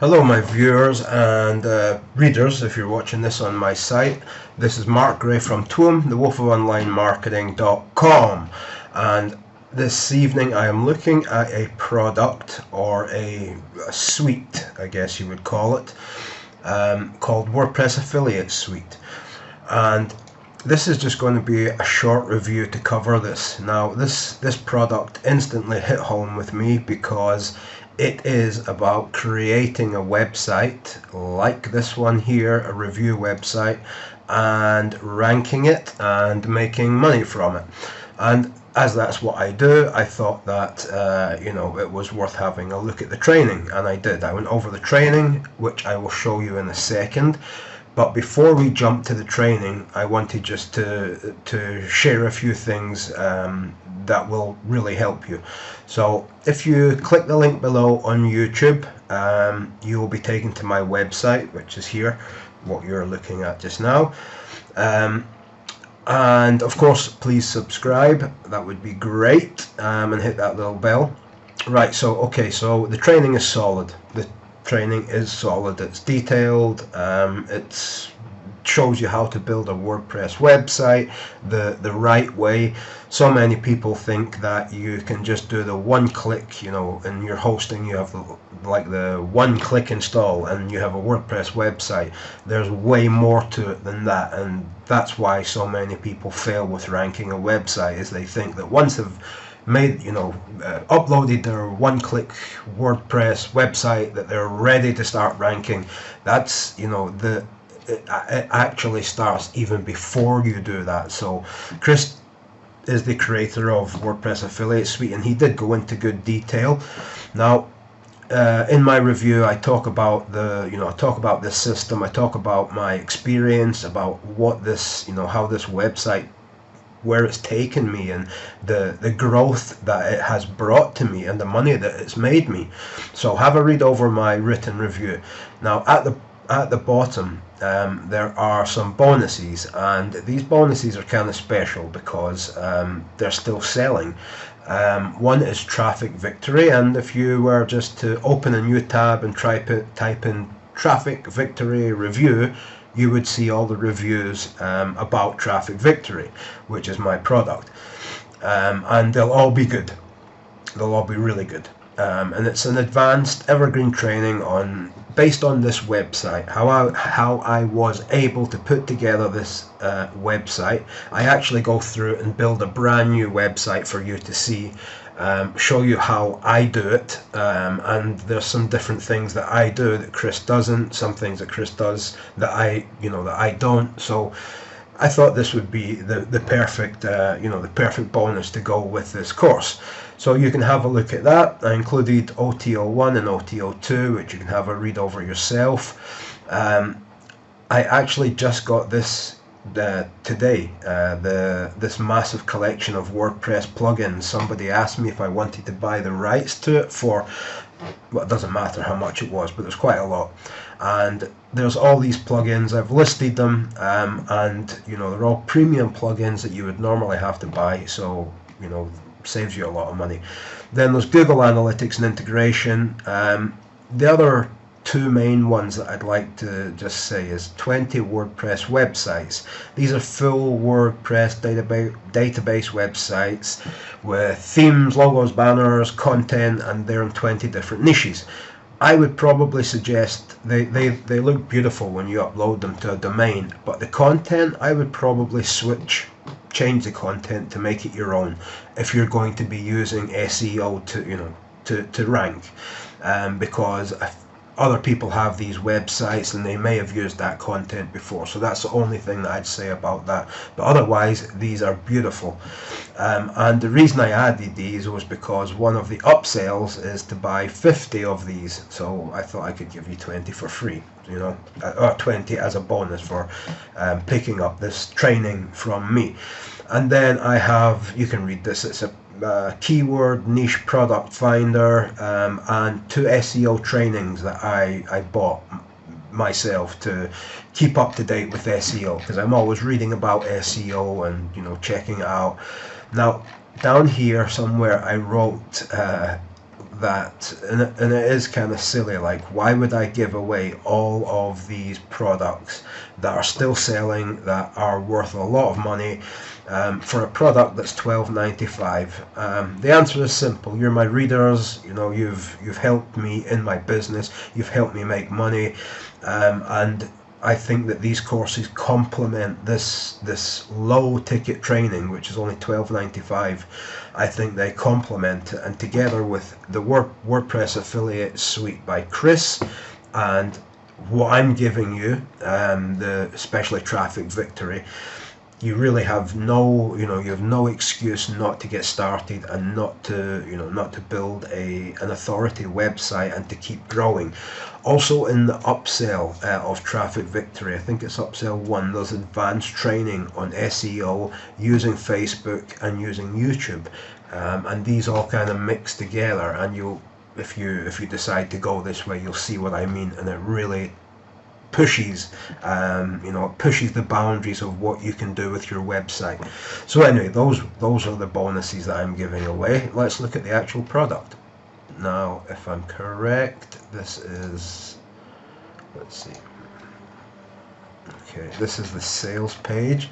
Hello, my viewers and readers, if you're watching this on my site. This is Mark Gray from TWOM, the Wolf of Online Marketing.com, and this evening I am looking at a product, or a suite, I guess you would call it, called WordPress Affiliate Suite. And this is just going to be a short review to cover this. Now, this product instantly hit home with me because it is about creating a website like this one here, a review website, and ranking it and making money from it. And as that's what I do, I thought that it was worth having a look at the training, and I did. I went over the training, which I will show you in a second. But before we jump to the training, I wanted just to share a few things that will really help you. So if you click the link below on YouTube, you will be taken to my website, which is here, what you're looking at just now. And of course, please subscribe. That would be great, and hit that little bell. Right, so okay, so the training is solid. The training is solid. It's detailed. It shows you how to build a WordPress website the right way. So many people think that you can just do the one-click, in your hosting you have the one-click install and you have a WordPress website. There's way more to it than that, and that's why so many people fail with ranking a website, is they think that once they've made, uploaded their one-click WordPress website, that they're ready to start ranking. That's, it actually starts even before you do that. So Chris is the creator of WordPress Affiliate Suite, and he did go into good detail. Now, in my review, I talk about this system. I talk about my experience, about what this, how this website, where it's taken me, and the growth that it has brought to me, and the money that it's made me. So have a read over my written review. Now at the bottom, there are some bonuses, and these bonuses are kind of special because they're still selling. One is Traffic Victory, and if you were just to open a new tab and type in Traffic Victory review, you would see all the reviews about Traffic Victory, which is my product, and they'll all be good. They'll all be really good, and it's an advanced evergreen training based on this website, how I was able to put together this website. I actually go through and build a brand new website for you to see. Show you how I do it, and there's some different things that I do that Chris doesn't, some things that Chris does that I don't. So I thought this would be the perfect bonus to go with this course. So you can have a look at that. I included OTO1 and OTO2, which you can have a read over yourself. I actually just got this today, this massive collection of WordPress plugins. Somebody asked me if I wanted to buy the rights to it for, well, it doesn't matter how much it was, but there's quite a lot. And there's all these plugins. I've listed them, and they're all premium plugins that you would normally have to buy, so saves you a lot of money. Then there's Google Analytics and integration. The other two main ones that I'd like to just say is 20 WordPress websites. These are full WordPress database websites with themes, logos, banners, content, and they're in 20 different niches. I would probably suggest they look beautiful when you upload them to a domain, but the content, I would probably change the content to make it your own if you're going to be using SEO to rank, because other people have these websites and they may have used that content before. So that's the only thing that I'd say about that. But otherwise, these are beautiful. And the reason I added these was because one of the upsells is to buy 50 of these. So I thought I could give you 20 for free, or 20 as a bonus for picking up this training from me. And then I have, you can read this, it's a keyword niche product finder, and 2 SEO trainings that I bought myself to keep up to date with SEO, because I'm always reading about SEO and checking it out. Now down here somewhere I wrote that, and it is kind of silly, like why would I give away all of these products that are still selling, that are worth a lot of money, for a product that's $12.95? The answer is simple. You're my readers, you know, you've helped me in my business, you've helped me make money, and I think that these courses complement this low ticket training, which is only $12.95. I think they complement it, and together with the WordPress Affiliate Suite by Chris, and what I'm giving you, the especially Traffic Victory, you really have no, you have no excuse not to get started and not to build an authority website and to keep growing. Also, in the upsell of Traffic Victory, I think it's upsell 1, there's advanced training on SEO using Facebook and using YouTube, and these all kind of mix together, and if you decide to go this way, you'll see what I mean, and it really pushes pushes the boundaries of what you can do with your website. So anyway, those are the bonuses that I'm giving away. Let's look at the actual product. Now, if I'm correct, this is, let's see, okay, this is the sales page.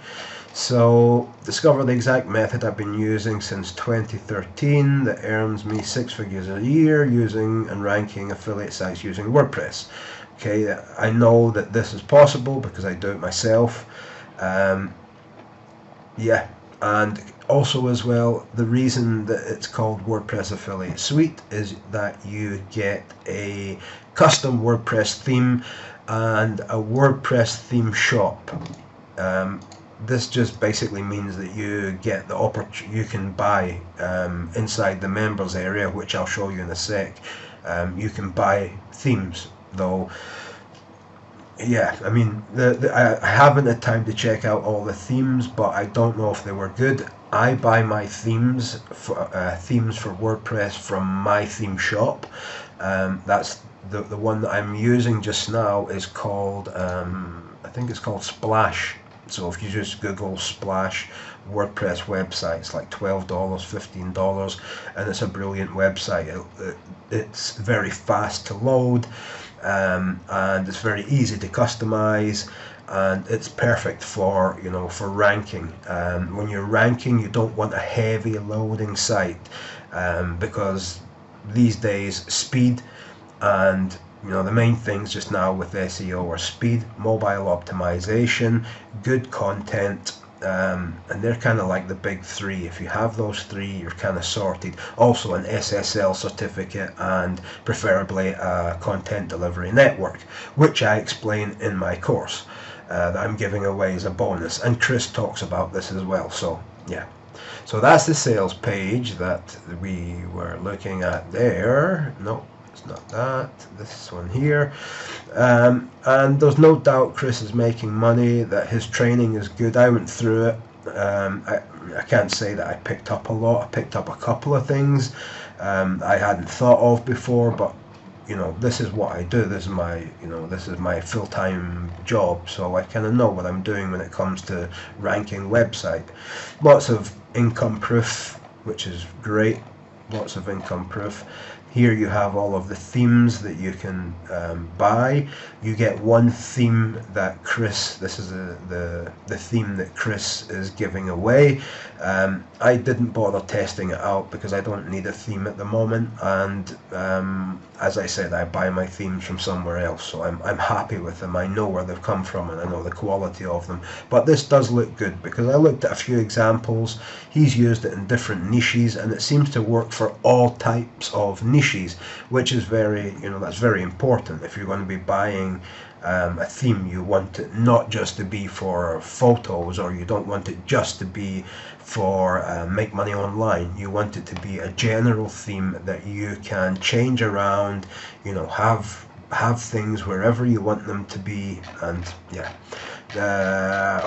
So, discover the exact method I've been using since 2013 that earns me 6 figures a year using and ranking affiliate sites using WordPress. Okay, I know that this is possible because I do it myself. Yeah, and also as well, the reason that it's called WordPress Affiliate Suite is that you get a custom WordPress theme and a WordPress theme shop. This just basically means that you get the opportunity, you can buy inside the members area, which I'll show you in a sec. You can buy themes, though. Yeah, I mean, I haven't had time to check out all the themes, but I don't know if they were good. I buy my themes for WordPress from my theme shop. That's the one that I'm using just now is called, I think it's called Splash. So if you just Google Splash WordPress website, it's like $12, $15, and it's a brilliant website. It's very fast to load, and it's very easy to customize, and it's perfect for for ranking. When you're ranking, you don't want a heavy loading site, because these days speed and the main things just now with SEO are speed, mobile optimization, good content, and they're kind of like the big three. If you have those three, you're kind of sorted. Also an SSL certificate, and preferably a content delivery network, which I explain in my course that I'm giving away as a bonus, and Chris talks about this as well. So yeah, so that's the sales page that we were looking at there. No, it's not that, this one here. And there's no doubt Chris is making money, that his training is good. I went through it. I can't say that I picked up a lot. I picked up a couple of things I hadn't thought of before, but this is what I do. This is my full-time job, so I kind of know what I'm doing when it comes to ranking website. Lots of income proof, which is great. Lots of income proof. Here you have all of the themes that you can buy. You get one theme that Chris, this is the theme that Chris is giving away. I didn't bother testing it out because I don't need a theme at the moment, and as I said, I buy my themes from somewhere else, so I'm happy with them. I know where they've come from and I know the quality of them. But this does look good because I looked at a few examples. He's used it in different niches, and it seems to work for all types of niches, which is very, that's very important. If you're going to be buying a theme, you want it not just to be for photos, or you don't want it just to be for make money online. You want it to be a general theme that you can change around, have things wherever you want them to be. And yeah,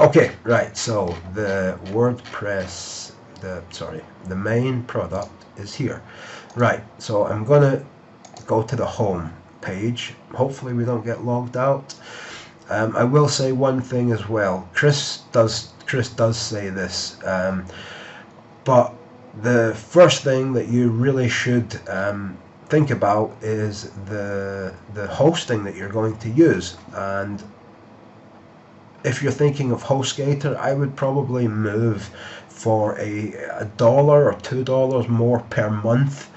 okay, right, so the WordPress, the main product is here. Right, so I'm gonna go to the home page. Hopefully we don't get logged out. I will say one thing as well. Chris does say this, but the first thing that you really should think about is the hosting that you're going to use. And if you're thinking of HostGator, I would probably move for a dollar or $2 more per month.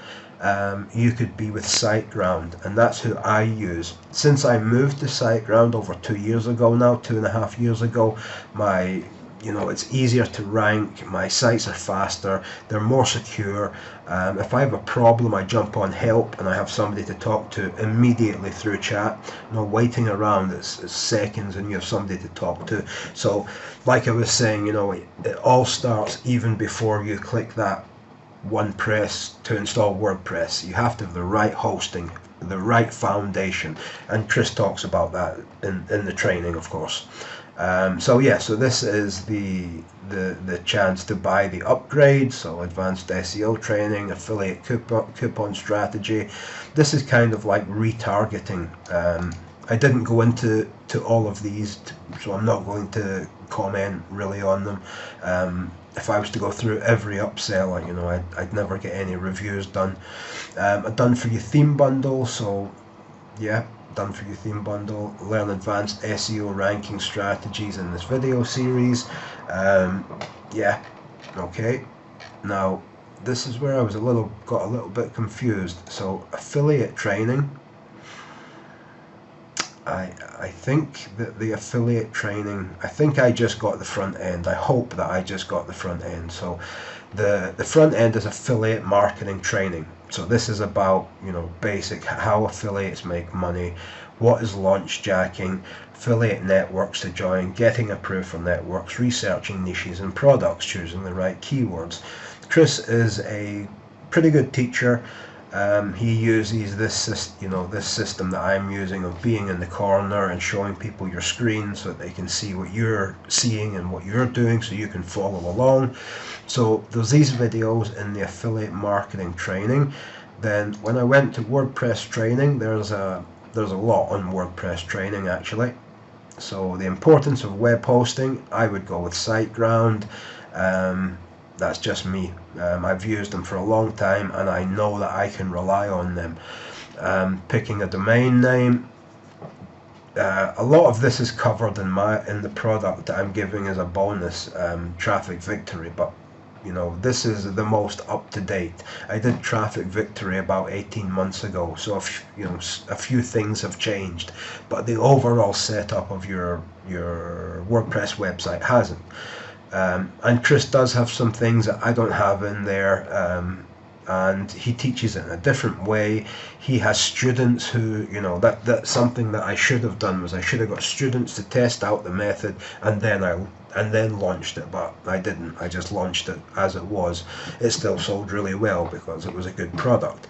You could be with SiteGround, and that's who I use. Since I moved to SiteGround over 2 years ago now, 2.5 years ago, my it's easier to rank, my sites are faster, they're more secure. If I have a problem, I jump on help and I have somebody to talk to immediately through chat. No waiting around, it's seconds and you have somebody to talk to. So like I was saying, it all starts even before you click that one press to install WordPress. You have to have the right hosting, the right foundation, and Chris talks about that in the training, of course. So this is the chance to buy the upgrade. So advanced SEO training, affiliate coupon strategy. This is kind of like retargeting. I didn't go into all of these, so I'm not going to comment really on them. If I was to go through every upsell, I'd never get any reviews done. I've done for you theme bundle, so yeah, done for you theme bundle. Learn advanced SEO ranking strategies in this video series. Okay. Now this is where I was got a little bit confused. So affiliate training. I think that the affiliate training, I think I just got the front end. I hope that I just got the front end. So the front end is affiliate marketing training. So this is about, basic how affiliates make money, what is launch jacking, affiliate networks to join, getting approved for networks, researching niches and products, choosing the right keywords. Chris is a pretty good teacher. He uses this system that I'm using of being in the corner and showing people your screen so that they can see what you're seeing and what you're doing, so you can follow along. So there's these videos in the affiliate marketing training. Then when I went to WordPress training, there's a lot on WordPress training actually. So the importance of web hosting, I would go with SiteGround. That's just me. I've used them for a long time and I know that I can rely on them. Picking a domain name, a lot of this is covered in the product that I'm giving as a bonus, Traffic Victory, but this is the most up to date. I did Traffic Victory about 18 months ago, so a few things have changed, but the overall setup of your WordPress website hasn't. And Chris does have some things that I don't have in there, and he teaches it in a different way. He has students who, that's something that I should have done, was I should have got students to test out the method and then launched it, but I didn't. I just launched it as it was. It still sold really well because it was a good product.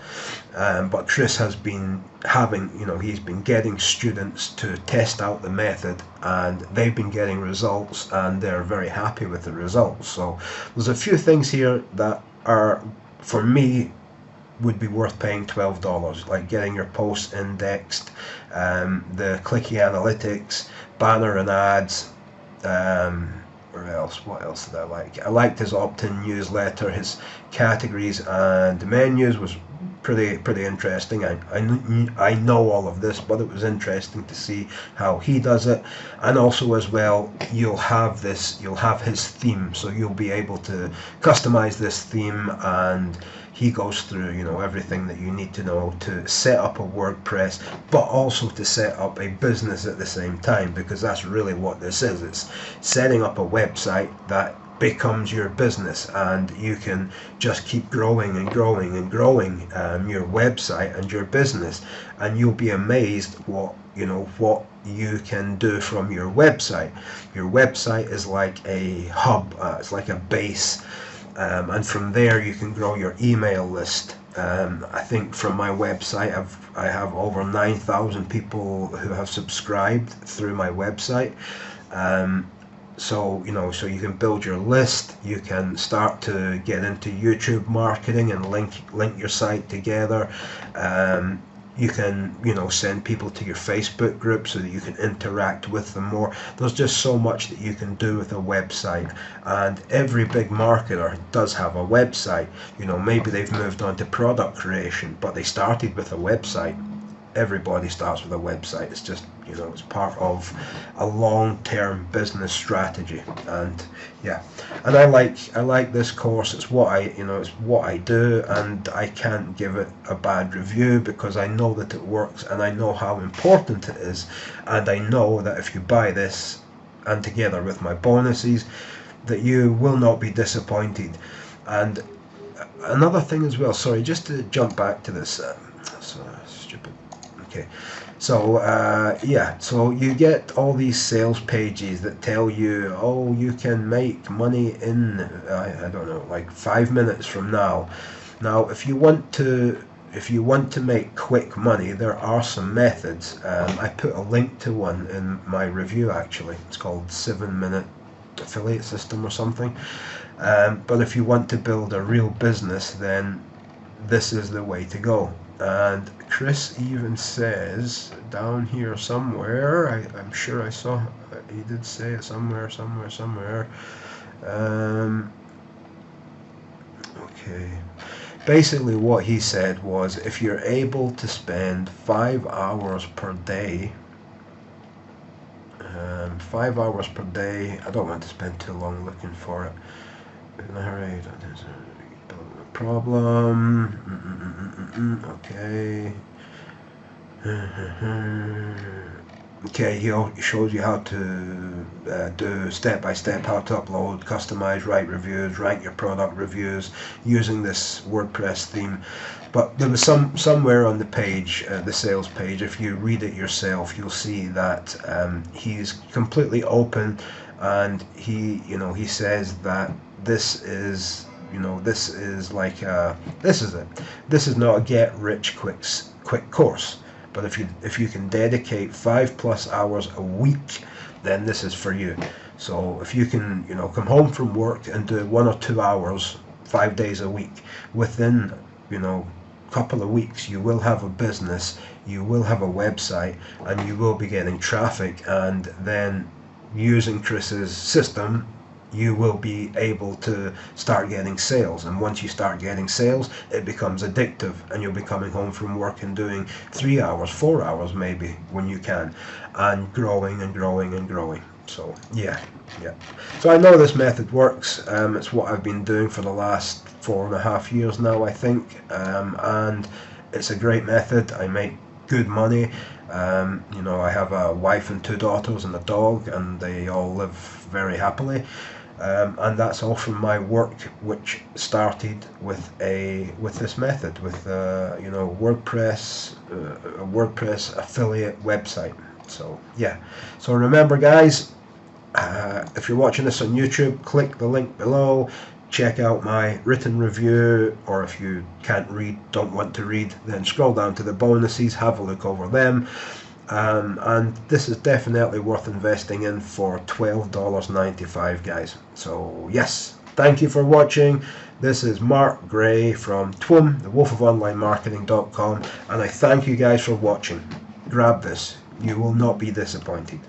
But Chris has been having, he's been getting students to test out the method and they've been getting results and they're very happy with the results. So there's a few things here that are, for me, would be worth paying $12, like getting your posts indexed, the clicky analytics, banner and ads. What else did I like? I liked his opt-in newsletter. His categories and menus was pretty interesting. I know all of this, but it was interesting to see how he does it. And also as well, you'll have his theme, so you'll be able to customize this theme, and he goes through everything that you need to know to set up a WordPress, but also to set up a business at the same time, because that's really what this is. It's setting up a website that becomes your business, and you can just keep growing and growing and growing your website and your business, and you'll be amazed what you can do from your website. Your website is like a hub, it's like a base, and from there you can grow your email list. I think from my website I have over 9,000 people who have subscribed through my website. So you can build your list, you can start to get into YouTube marketing and link your site together. You can, send people to your Facebook group so that you can interact with them more. There's just so much that you can do with a website, and every big marketer does have a website. Maybe they've moved on to product creation, but they started with a website. Everybody starts with a website. It's just, it's part of a long-term business strategy. And yeah, and I like this course. It's what it's what I do, and I can't give it a bad review because I know that it works, and I know how important it is, and I know that if you buy this, and together with my bonuses, that you will not be disappointed. And another thing as well, sorry, just to jump back to this, stupid. Okay, so so you get all these sales pages that tell you, oh, you can make money in I don't know, like 5 minutes from now. Now, if you want to make quick money, there are some methods. I put a link to one in my review actually. It's called 7-minute affiliate system or something. But if you want to build a real business, then this is the way to go. And Chris even says down here somewhere, I'm sure I saw, he did say it somewhere. Okay. Basically what he said was, if you're able to spend 5 hours per day, 5 hours per day, I don't want to spend too long looking for it. In a hurry, problem. Okay. Okay, he shows you how to do step-by-step how to upload, customize, write reviews, rank your product reviews using this WordPress theme. But there was somewhere on the page, the sales page, if you read it yourself, you'll see that he's completely open, and he says that this is like this is it. This is not a get-rich-quick course. But if you can dedicate 5+ hours a week, then this is for you. So if you can come home from work and do 1 or 2 hours 5 days a week, within couple of weeks you will have a business, you will have a website, and you will be getting traffic, and then using Chris's system you will be able to start getting sales. And once you start getting sales, it becomes addictive, and you'll be coming home from work and doing 3 hours, 4 hours maybe when you can, and growing and growing and growing. So yeah. So I know this method works. It's what I've been doing for the last 4.5 years now, I think, and it's a great method. I make good money. I have a wife and 2 daughters and a dog, and they all live very happily. And that's all from my work, which started with this method, with WordPress, a WordPress affiliate website. So yeah. So remember, guys, if you're watching this on YouTube, click the link below. Check out my written review, or if you can't read, don't want to read, then scroll down to the bonuses, have a look over them. And this is definitely worth investing in for $12.95, guys. So yes, thank you for watching. This is Mark Gray from TWOM, the wolfofOnlineMarketing.com, and I thank you guys for watching. Grab this, you will not be disappointed.